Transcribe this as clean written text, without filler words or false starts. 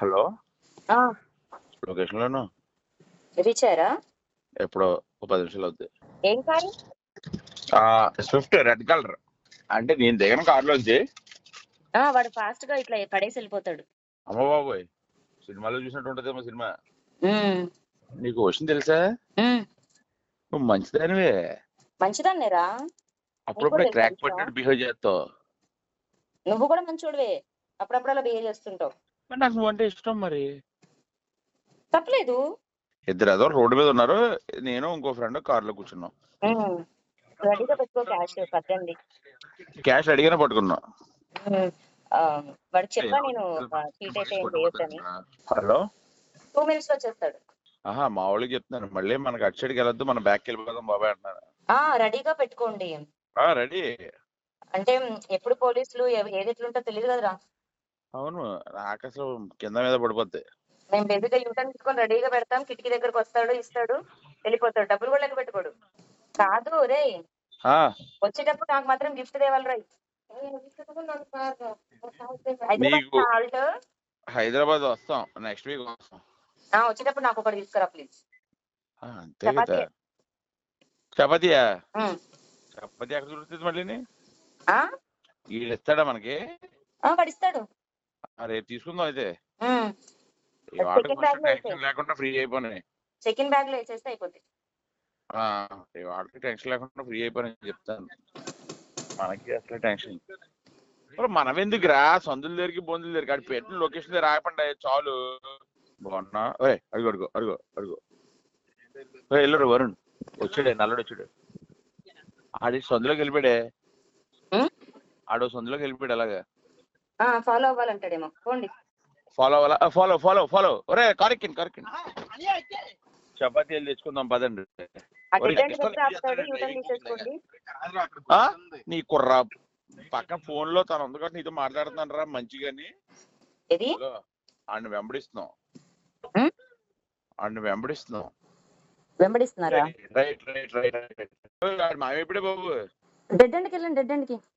Hello. ఆ, location లోను రీచారా? ఎప్పుడో ఒక 10 నిమిషాలు అవుద్ది. ఏం కారు? Swift red colour. అంటే నేను దిగిన కార్లోంచి వాడు ఫాస్ట్ గా ఇట్లా పడేసి వెళ్ళిపోతాడు. అమ్మ బాబోయ్, సినిమాలో చూసినట్టు ఉంటదేమో సినిమా. ఉమ్, నీకు విషయం తెలుసా? ఉమ్, నువ్వు మంచిదానివే. మంచిదాన్నేరా. నీకు కూడా అప్పుడప్పుడే తెలుసా క్రాక్ విషయం? పట్టినట్టు బిహేవ్ చేస్తావు. నువ్వు కూడా మంచోడివే, అప్పుడప్పుడు అలా బిహేవ్ చేస్తుంటావు. మరి నాకు నువ్వు అంటే ఇష్టం మరి. తప్పలేదు. ఇద్దరు ఏదో రోడ్డు మీద ఉన్నారు, నేను ఇంకో ఫ్రెండ్ కార్లో కూర్చున్నాం. ఉమ్, రెడీగా పెట్టుకో క్యాష్ 18. క్యాష్ అడిగినా పట్టుకున్నా. ఉమ్, ఆ, వాడికి చెప్పా నేను చీట్ అయితే ఏం చేయొద్దని. హలో. 2 minutes లో వచ్చేస్తాడు. ఆహా, మా వాళ్ళకి చెప్తున్నాను, మళ్ళీ మనకి అటు సైడ్కి వెళ్ళొద్దు, మనం బ్యాక్కి వెళ్ళిపోదాం బాబాయ్ అంటున్నాను. రెడీగా పెట్టుకోండి. రెడీ. అంటే ఎప్పుడు పోలీసులు ఏది ఎట్లుంటో తెలియదు కదరా. అవును, నాకు అసలు కింద మీద పడిపోద్ది. మేము బేబీగా యూటర్న్ తీసుకొని రెడీగా పెడతాం, కిటికీ దగ్గరకు వస్తాడు, ఇస్తాడు, వెళ్ళిపోతాడు, డబ్బులు కూడా లెక్క పెట్టుకోడు. కాదు రే, వచ్చేటప్పుడు నాకు మాత్రం గిఫ్ట్ తేవాలి రై. నీకు హైదరాబాద్ వస్తాం, నెక్స్ట్ వీక్ వస్తాం. వచ్చేటప్పుడు నాకు ఒకటి తీసుకురా ప్లీజ్. అంతే కదా. చపాతీయా? చపాతీ ఎక్కడ దొరుకుతుంది మళ్ళీ? వీళ్ళు ఇస్తాడా మనకి? వాడు ఇస్తాడు. రేపు తీసుకుందాం అయితే. టెన్షన్ లేకుండా ఫ్రీ అయిపోయినాయి. సెకండ్ బ్యాగ్ లో వేసేస్తే అయిపోతుంది. వాళ్ళకి టెన్షన్ లేకుండా ఫ్రీ అయిపోయినాయి చెప్తాను. మనకి అసలు టెన్షన్. మనం ఎందుకురా సందుల దగ్గరికి బొందుల దగ్గరికి అటు పెట్టిన లొకేషన్ దగ్గర రాకుండా చాలు. బాగున్నా అడుగు అడుగు అడుగు అడుగు. వెళ్ళరు వరుణ్ వచ్చాడే, నల్లడు వచ్చాడు. ఆడి సందులోకి వెళ్ళిపోయాడే. ఆడు సందులోకి వెళ్ళిపోయాడు. అలాగా ఫాలో అవ్వాలంటాడేమో. పోండి, ఫాలో అవ్వాలా? Follow follow follow. ఒరే కరెక్ట్ కరెక్ట్. చపాతీలు తెచ్చుకుందాం పదండి. నీ కుర్రా పక్కన ఫోన్ లో తను ఉంది కాబట్టి నీతో మాట్లాడుతున్నాను రా మంచిగాని. ఆడిని వెంబడిస్తున్నాం. వెంబడిస్తున్నారా? Right right right right. మావి ఎప్పుడే బాబు? డెడ్ ఎండ్కి వెళ్ళండి, డెడ్ ఎండ్కి.